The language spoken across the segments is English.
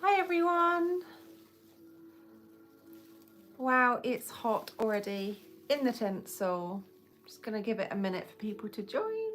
Hi everyone. Wow, it's hot already in the tent, so just gonna give it a minute for people to join.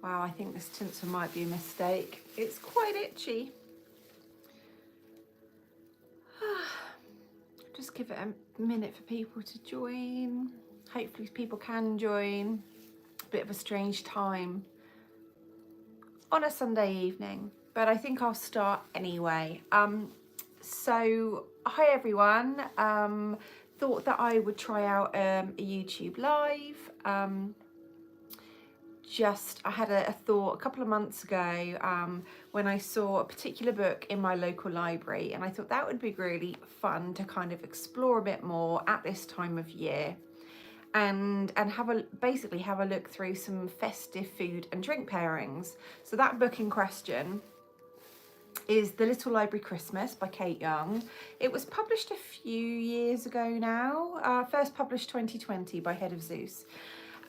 Wow, I think this tinsel might be a mistake. It's quite itchy. Just give it a minute for people to join. Hopefully people can join. A bit of a strange time on a Sunday evening, but I think I'll start anyway. So hi everyone. Thought that I would try out a YouTube live. I had a thought a couple of months ago when I saw a particular book in my local library, and I thought that would be really fun to kind of explore a bit more at this time of year, and basically have a look through some festive food and drink pairings. So that book in question is The Little Library Christmas by Kate Young. It was published a few years ago now, first published 2020 by Head of Zeus.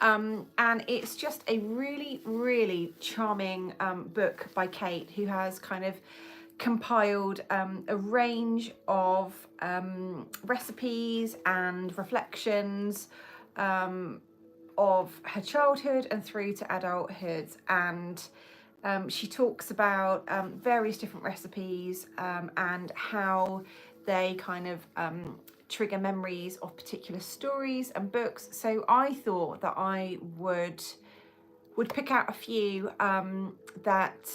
And it's just a really, really charming book by Kate, who has kind of compiled a range of recipes and reflections of her childhood and through to adulthood. And she talks about various different recipes and how they kind of trigger memories of particular stories and books. So I thought that I would pick out a few that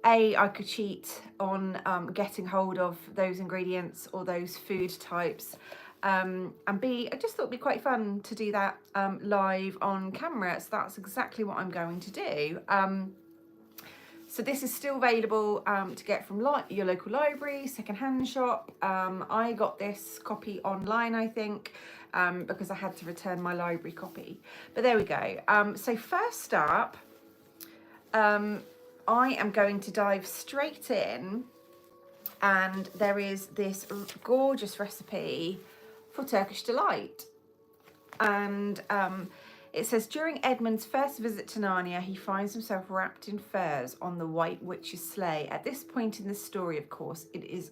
I could cheat on getting hold of those ingredients or those food types, and B, I just thought it'd be quite fun to do that live on camera. So that's exactly what I'm going to do. So this is still available to get from your local library, secondhand shop. I got this copy online, I think, because I had to return my library copy. But there we go. So first up, I am going to dive straight in, and there is this gorgeous recipe for Turkish delight. And it says, during Edmund's first visit to Narnia, he finds himself wrapped in furs on the White Witch's sleigh. At this point in the story, of course, it is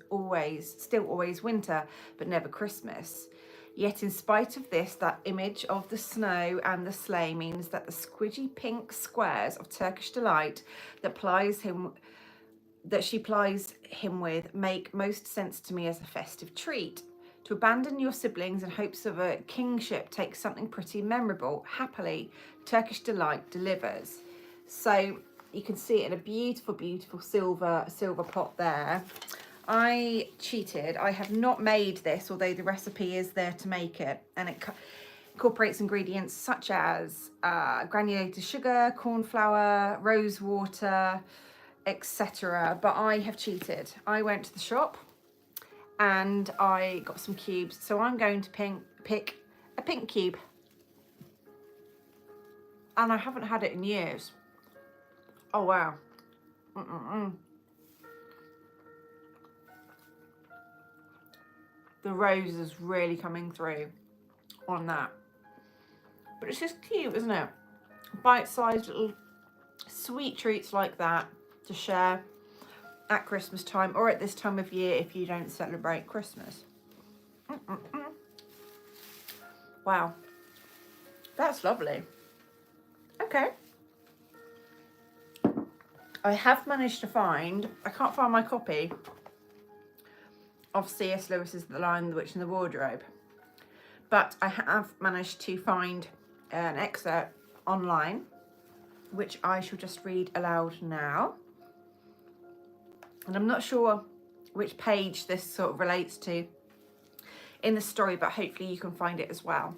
still always winter, but never Christmas. Yet in spite of this, that image of the snow and the sleigh means that the squidgy pink squares of Turkish delight that she plies him with make most sense to me as a festive treat. To abandon your siblings in hopes of a kingship takes something pretty memorable. Happily, Turkish delight delivers. So you can see it in a beautiful, beautiful silver pot there. I cheated. I have not made this, although the recipe is there to make it, and it incorporates ingredients such as granulated sugar, corn flour, rose water, etc. But I have cheated. I went to the shop and I got some cubes, so I'm going to pick a pink cube, and I haven't had it in years. Oh wow. The rose is really coming through on that, but it's just cute, isn't it? Bite-sized little sweet treats like that to share at Christmas time, or at this time of year if you don't celebrate Christmas. Wow, that's lovely. Okay, I have managed to find, I can't find my copy of C.S. Lewis's The Lion, the Witch and the Wardrobe. But I have managed to find an excerpt online, which I shall just read aloud now. And I'm not sure which page this sort of relates to in the story, but hopefully you can find it as well.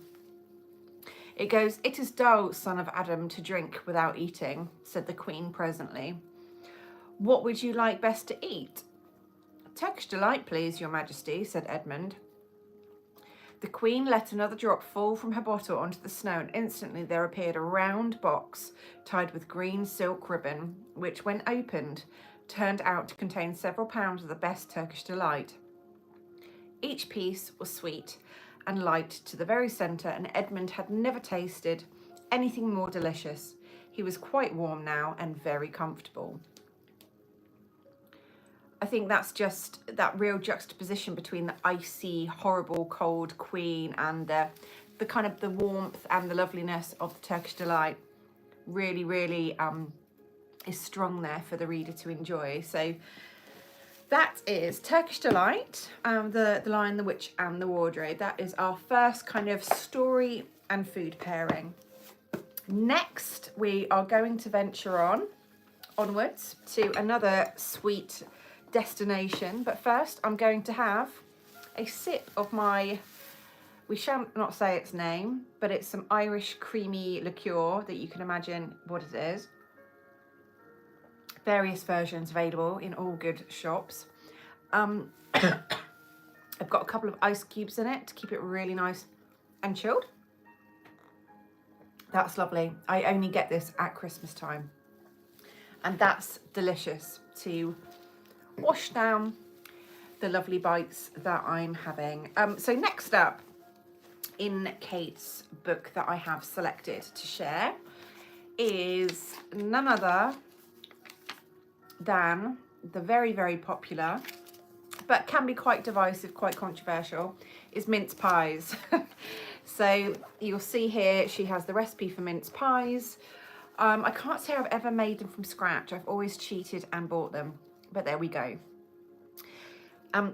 It goes, "It is dull, son of Adam, to drink without eating," said the Queen presently. "What would you like best to eat?" "Turkish delight, please, your Majesty," said Edmund. The Queen let another drop fall from her bottle onto the snow, and instantly there appeared a round box tied with green silk ribbon, which, when opened, turned out to contain several pounds of the best Turkish delight. Each piece was sweet and light to the very centre, and Edmund had never tasted anything more delicious. He was quite warm now and very comfortable. I think that's just that real juxtaposition between the icy, horrible, cold Queen and the kind of the warmth and the loveliness of the Turkish delight really, really is strong there for the reader to enjoy. So that is Turkish Delight, the Lion, the Witch and the Wardrobe. That is our first kind of story and food pairing. Next, we are going to venture onwards to another sweet destination. But first, I'm going to have a sip of my, we shall not say its name, but it's some Irish creamy liqueur that you can imagine what it is. Various versions available in all good shops. I've got a couple of ice cubes in it to keep it really nice and chilled. That's lovely. I only get this at Christmas time. And that's delicious to wash down the lovely bites that I'm having. So next up in Kate's book that I have selected to share is none other than the very, very popular, but can be quite divisive, quite controversial, is mince pies. So you'll see here she has the recipe for mince pies. I can't say I've ever made them from scratch. I've always cheated and bought them, but there we go.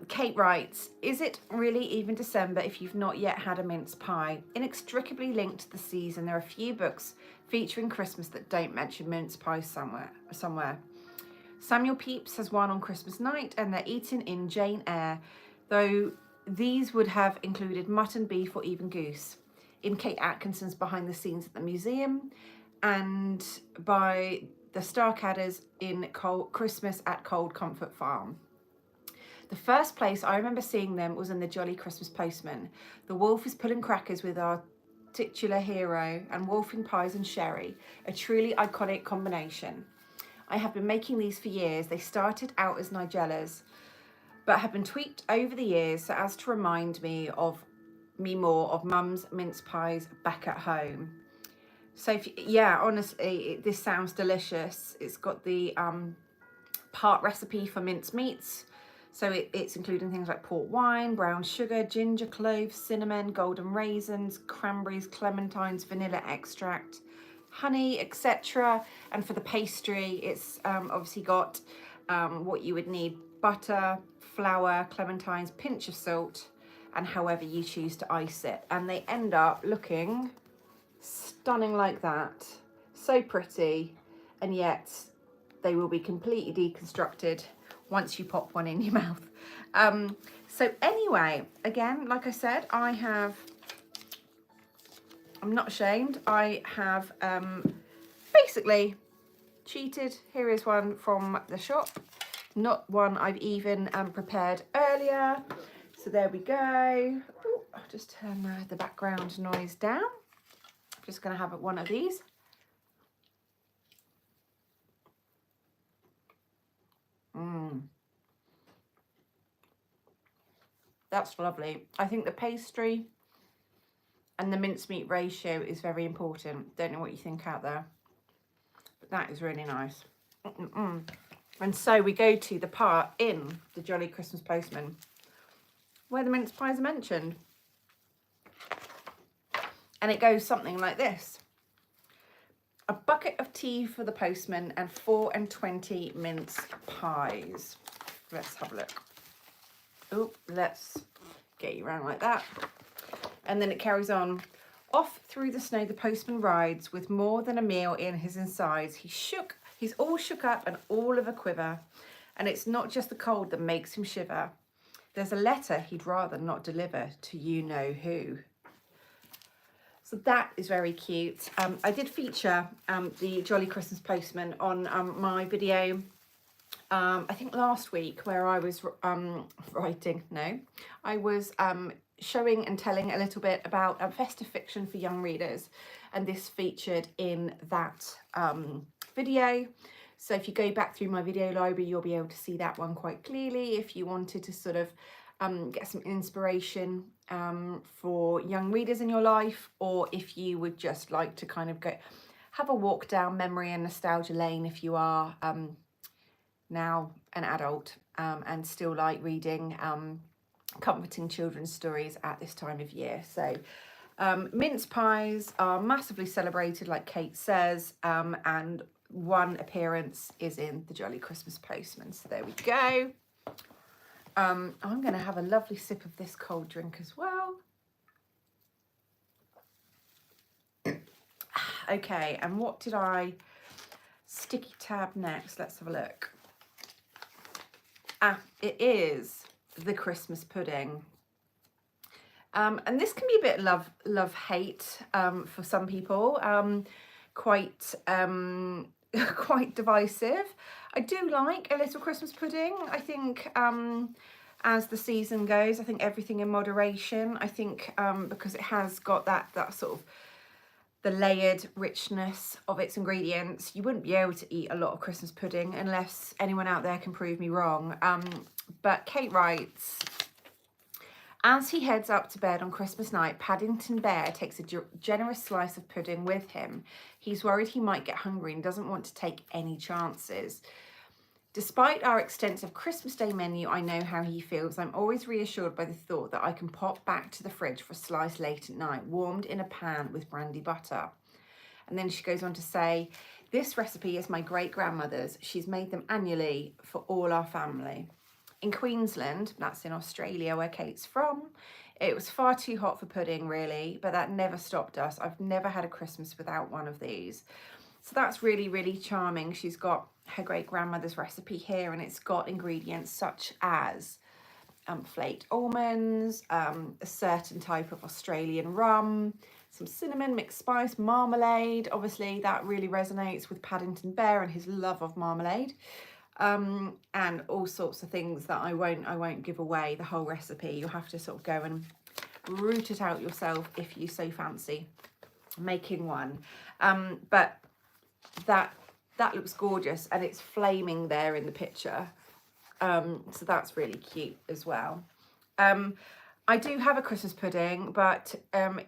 Kate writes, "Is it really even December if you've not yet had a mince pie? Inextricably linked to the season, there are a few books featuring Christmas that don't mention mince pies somewhere. Samuel Pepys has one on Christmas night, and they're eaten in Jane Eyre, though these would have included mutton, beef, or even goose. In Kate Atkinson's Behind the Scenes at the Museum, and by the Starcadders in Christmas at Cold Comfort Farm. The first place I remember seeing them was in The Jolly Christmas Postman. The wolf is pulling crackers with our titular hero, and wolfing pies and sherry, a truly iconic combination. I have been making these for years. They started out as Nigellas, but have been tweaked over the years so as to remind me more of Mum's mince pies back at home." So yeah, honestly, this sounds delicious. It's got the part recipe for mince meats. So it's including things like port wine, brown sugar, ginger, cloves, cinnamon, golden raisins, cranberries, clementines, vanilla extract, honey, etc. And for the pastry, it's obviously got what you would need: butter, flour, clementines, pinch of salt, and however you choose to ice it. And they end up looking stunning like that. So pretty, and yet they will be completely deconstructed once you pop one in your mouth. So anyway, again, like I said, I'm not ashamed. I have basically cheated. Here is one from the shop, not one I've even prepared earlier. So there we go. Ooh, I'll just turn the background noise down. I'm just going to have one of these. That's lovely. I think the pastry and the mincemeat ratio is very important. Don't know what you think out there, but that is really nice. And so we go to the part in The Jolly Christmas Postman where the mince pies are mentioned. And it goes something like this: a bucket of tea for the postman and 4 and 20 mince pies. Let's have a look. Oh, let's get you around like that. And then it carries on. Off through the snow the postman rides, with more than a meal in his insides. He's all shook up and all of a quiver. And it's not just the cold that makes him shiver. There's a letter he'd rather not deliver to you know who. So that is very cute. I did feature the Jolly Christmas Postman on my video, I think last week, where I was I was showing and telling a little bit about festive fiction for young readers, and this featured in that video. So if you go back through my video library, you'll be able to see that one quite clearly if you wanted to sort of get some inspiration for young readers in your life, or if you would just like to kind of go have a walk down memory and nostalgia lane if you are now an adult and still like reading comforting children's stories at this time of year. So mince pies are massively celebrated, like Kate says, and one appearance is in the Jolly Christmas Postman. So there we go. I'm going to have a lovely sip of this cold drink as well. Okay, and what did I sticky tab next? Let's have a look. It is the Christmas pudding. And this can be a bit love-hate for some people, quite quite divisive. I do like a little Christmas pudding. I think as the season goes, I think everything in moderation. I think because it has got that sort of the layered richness of its ingredients, you wouldn't be able to eat a lot of Christmas pudding unless anyone out there can prove me wrong. But Kate writes, as he heads up to bed on Christmas night, Paddington Bear takes a generous slice of pudding with him. He's worried he might get hungry and doesn't want to take any chances. Despite our extensive Christmas Day menu, I know how he feels. I'm always reassured by the thought that I can pop back to the fridge for a slice late at night, warmed in a pan with brandy butter. And then she goes on to say, this recipe is my great-grandmother's. She's made them annually for all our family. In Queensland, that's in Australia where Kate's from, it was far too hot for pudding, really, but that never stopped us. I've never had a Christmas without one of these. So that's really, really charming. She's got her great-grandmother's recipe here, and it's got ingredients such as flaked almonds, a certain type of Australian rum, some cinnamon, mixed spice, marmalade. Obviously, that really resonates with Paddington Bear and his love of marmalade. And all sorts of things that I won't give away the whole recipe. You'll have to sort of go and root it out yourself if you so fancy making one. But that looks gorgeous, and it's flaming there in the picture. So that's really cute as well. I do have a Christmas pudding, but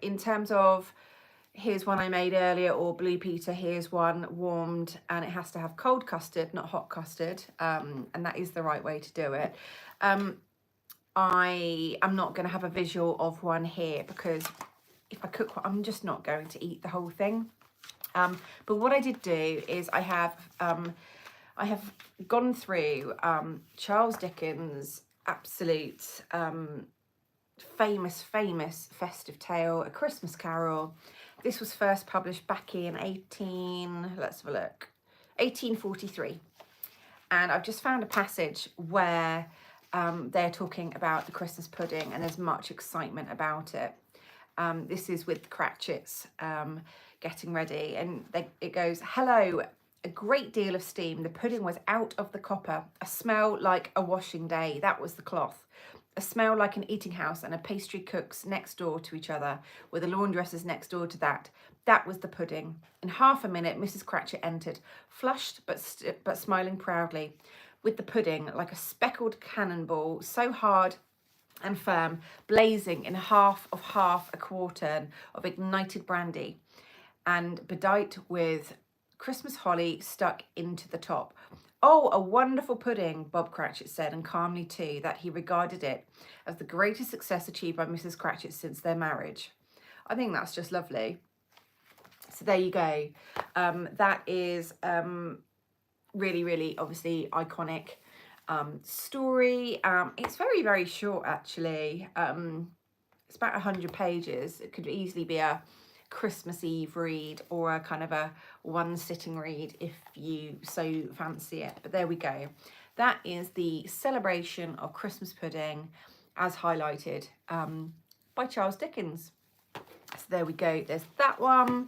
in terms of here's one I made earlier, or Blue Peter, here's one warmed, and it has to have cold custard, not hot custard, and that is the right way to do it. I am not going to have a visual of one here because if I cook one, I'm just not going to eat the whole thing. But what I did do is I have gone through Charles Dickens' absolute famous festive tale, A Christmas Carol. This was first published back in 1843. And I've just found a passage where they're talking about the Christmas pudding and there's much excitement about it. This is with the Cratchits getting ready, and it goes, hello, a great deal of steam. The pudding was out of the copper. A smell like a washing day. That was the cloth. A smell like an eating house and a pastry cook's next door to each other, with a laundress's next door to that. That was the pudding. In half a minute, Mrs. Cratchit entered, flushed but smiling proudly, with the pudding like a speckled cannonball, so hard and firm, blazing in half a quartern of ignited brandy, and bedight with Christmas holly stuck into the top. Oh, a wonderful pudding, Bob Cratchit said, and calmly too, that he regarded it as the greatest success achieved by Mrs. Cratchit since their marriage. I think that's just lovely. So there you go. That is really, really obviously iconic. story. It's very, very short actually. It's about 100 pages. It could easily be a Christmas Eve read or a kind of a one sitting read if you so fancy it. But there we go. That is the celebration of Christmas pudding as highlighted by Charles Dickens. So there we go. There's that one.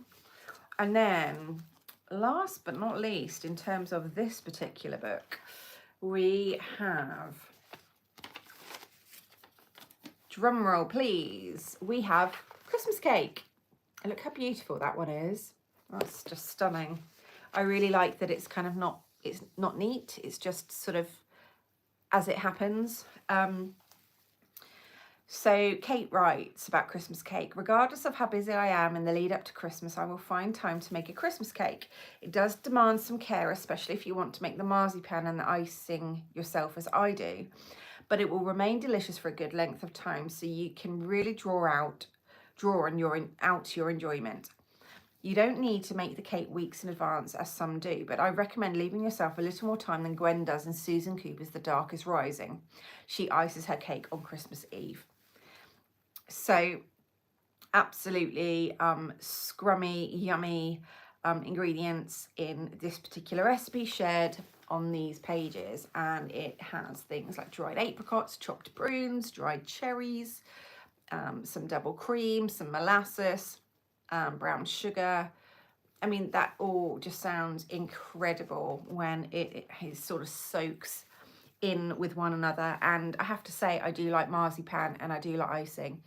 And then last but not least, in terms of this particular book, we have, drum roll please, we have Christmas cake. And look how beautiful that one is. That's just stunning. I really like that it's kind of not, it's not neat. It's just sort of as it happens. So Kate writes about Christmas cake. Regardless of how busy I am in the lead up to Christmas, I will find time to make a Christmas cake. It does demand some care, especially if you want to make the marzipan and the icing yourself as I do. But it will remain delicious for a good length of time, so you can really draw out your enjoyment. You don't need to make the cake weeks in advance as some do, but I recommend leaving yourself a little more time than Gwen does in Susan Cooper's The Dark is Rising. She ices her cake on Christmas Eve. So absolutely scrummy, yummy ingredients in this particular recipe shared on these pages, and it has things like dried apricots, chopped prunes, dried cherries, some double cream, some molasses, brown sugar. I mean, that all just sounds incredible when it sort of soaks in with one another. And I have to say, I do like marzipan and I do like icing.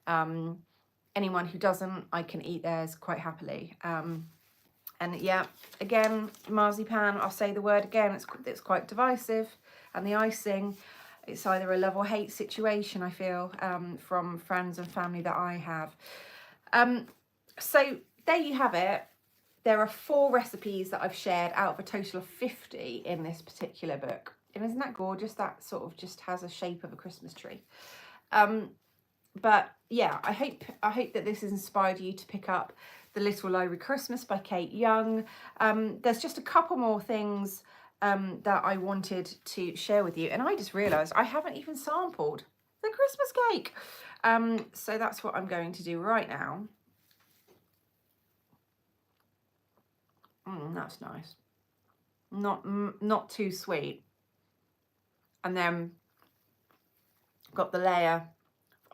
Anyone who doesn't, I can eat theirs quite happily. And yeah, again, marzipan, I'll say the word again, it's quite divisive. And the icing, it's either a love or hate situation, I feel, from friends and family that I have. So there you have it. There are 4 recipes that I've shared out of a total of 50 in this particular book. And isn't that gorgeous? That sort of just has a shape of a Christmas tree. But yeah, I hope that this has inspired you to pick up The Little Library Christmas by Kate Young. There's just a couple more things that I wanted to share with you. And I just realised I haven't even sampled the Christmas cake. So that's what I'm going to do right now. That's nice. Not too sweet. And then got the layer of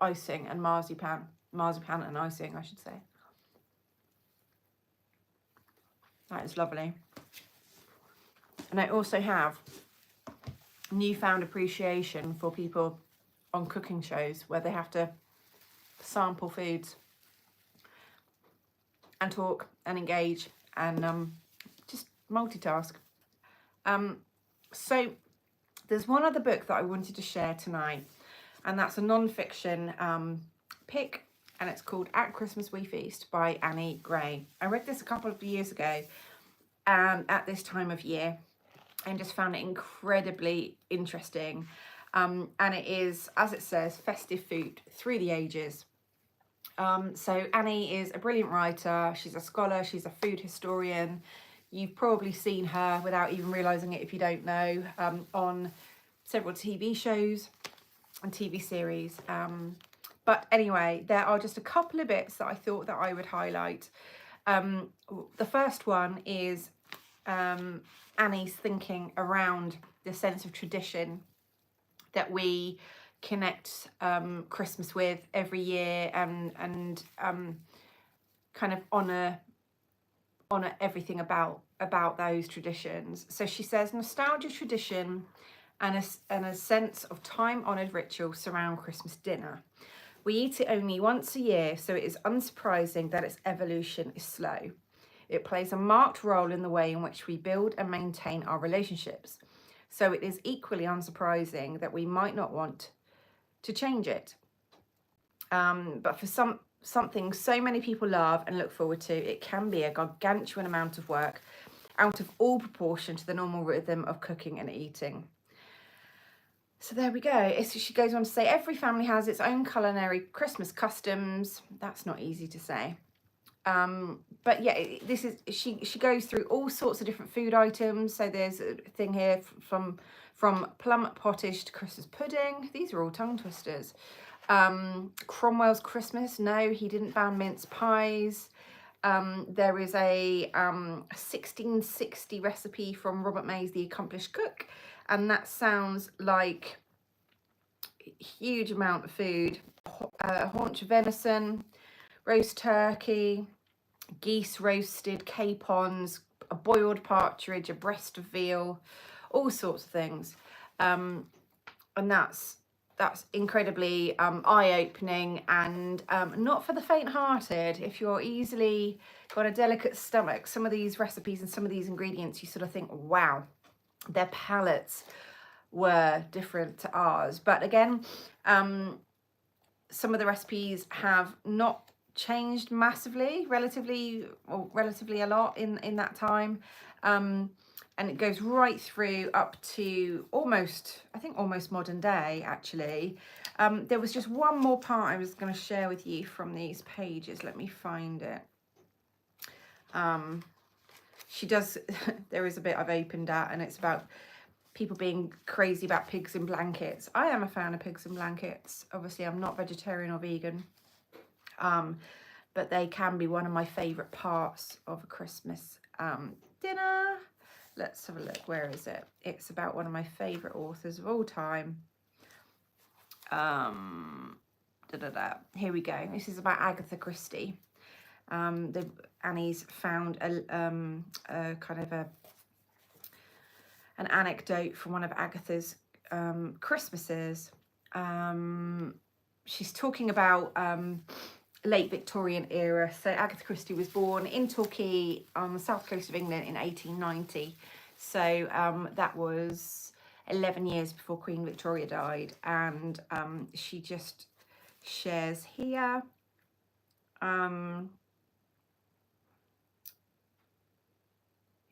icing and marzipan and icing, I should say. That is lovely. And I also have newfound appreciation for people on cooking shows where they have to sample foods and talk and engage and just multitask. So there's one other book that I wanted to share tonight, and that's a non-fiction pick, and it's called At Christmas We Feast by Annie Gray. I read this a couple of years ago at this time of year and just found it incredibly interesting. And it is, as it says, festive food through the ages. So Annie is a brilliant writer. She's a scholar. She's a food historian. You've probably seen her without even realising it if you don't know, on several TV shows and TV series. But anyway, there are just a couple of bits that I thought that I would highlight. The first one is Annie's thinking around the sense of tradition that we connect Christmas with every year, and kind of honour everything about those traditions. So she says, nostalgia, tradition, and a sense of time-honoured ritual surround Christmas dinner. We eat it only once a year, so it is unsurprising that its evolution is slow. It plays a marked role in the way in which we build and maintain our relationships. So it is equally unsurprising that we might not want to change it. But for something so many people love and look forward to, it can be a gargantuan amount of work, out of all proportion to the normal rhythm of cooking and eating. So there we go. She goes on to say, every family has its own culinary Christmas customs. That's not easy to say. But yeah, she goes through all sorts of different food items. So there's a thing here from from plum pottage to Christmas pudding. These are all tongue twisters. Cromwell's Christmas. No, he didn't ban mince pies. There is a 1660 recipe from Robert May's The Accomplished Cook, and that sounds like a huge amount of food. Haunch of venison, roast turkey, geese roasted, capons, a boiled partridge, a breast of veal, all sorts of things. And that's incredibly eye-opening, and not for the faint-hearted. If you're easily got a delicate stomach, some of these recipes and some of these ingredients, you sort of think, wow, their palates were different to ours. But again, some of the recipes have not changed massively, relatively a lot in that time. And it goes right through up to almost, I think almost modern day, actually. There was just one more part I was going to share with you from these pages. Let me find it. She does, there is a bit I've opened at, and it's about people being crazy about pigs in blankets. I am a fan of pigs in blankets. Obviously, I'm not vegetarian or vegan. But they can be one of my favourite parts of a Christmas dinner. Let's have a look. Where is it? It's about one of my favourite authors of all time. Here we go. This is about Agatha Christie. Annie's found a kind of an anecdote from one of Agatha's Christmases. She's talking about late Victorian era. So Agatha Christie was born in Torquay on the south coast of England in 1890. So that was 11 years before Queen Victoria died. And she just shares here.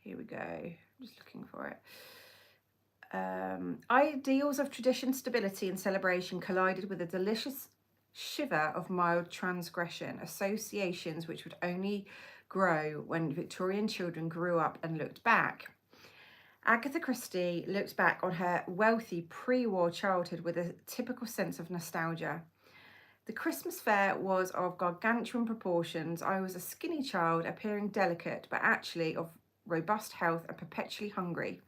Here we go. I'm just looking for it. Ideals of tradition, stability and celebration collided with a delicious shiver of mild transgression, associations which would only grow when Victorian children grew up and looked back. Agatha Christie looked back on her wealthy pre-war childhood with a typical sense of nostalgia. The Christmas fair was of gargantuan proportions. I was a skinny child, appearing delicate, but actually of robust health and perpetually hungry.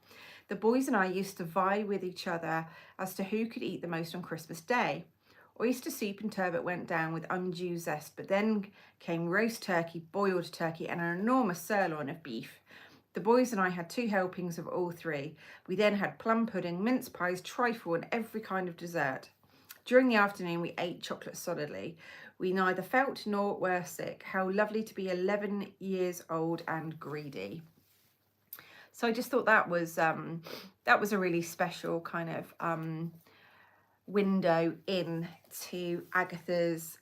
The boys and I used to vie with each other as to who could eat the most on Christmas Day. Oyster soup and turbot went down with undue zest, but then came roast turkey, boiled turkey, and an enormous sirloin of beef. The boys and I had 2 helpings of all 3. We then had plum pudding, mince pies, trifle, and every kind of dessert. During the afternoon, we ate chocolate solidly. We neither felt nor were sick. How lovely to be 11 years old and greedy. So I just thought that was a really special kind of window into Agatha's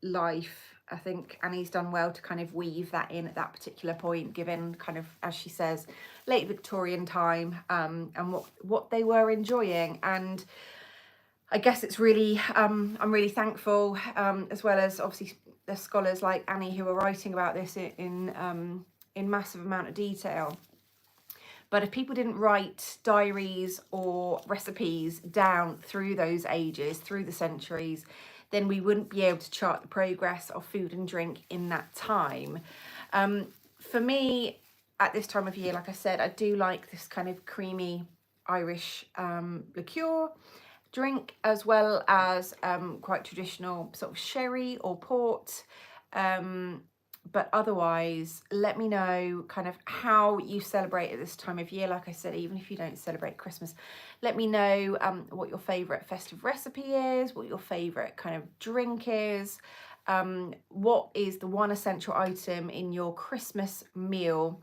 life. I think Annie's done well to kind of weave that in at that particular point, given kind of, as she says, late Victorian time, and what they were enjoying. And I guess it's really, I'm really thankful, as well as obviously the scholars like Annie who are writing about this in massive amount of detail. But if people didn't write diaries or recipes down through those ages, through the centuries, then we wouldn't be able to chart the progress of food and drink in that time. For me, at this time of year, like I said, I do like this kind of creamy Irish liqueur drink, as well as quite traditional sort of sherry or port. But otherwise, let me know kind of how you celebrate at this time of year. Like I said, even if you don't celebrate Christmas, let me know what your favourite festive recipe is, what your favourite kind of drink is, what is the one essential item in your Christmas meal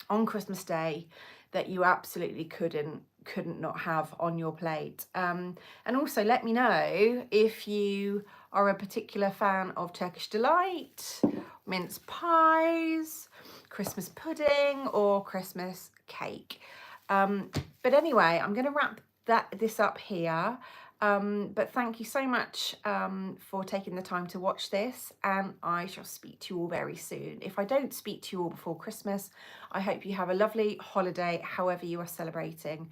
on Christmas Day that you absolutely couldn't not have on your plate. And also let me know if you are a particular fan of Turkish delight, mince pies, Christmas pudding, or Christmas cake. But anyway, I'm going to wrap this up here. But thank you so much for taking the time to watch this, and I shall speak to you all very soon. If I don't speak to you all before Christmas, I hope you have a lovely holiday, however you are celebrating,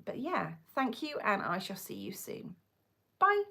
But yeah, thank you, and I shall see you soon. Bye.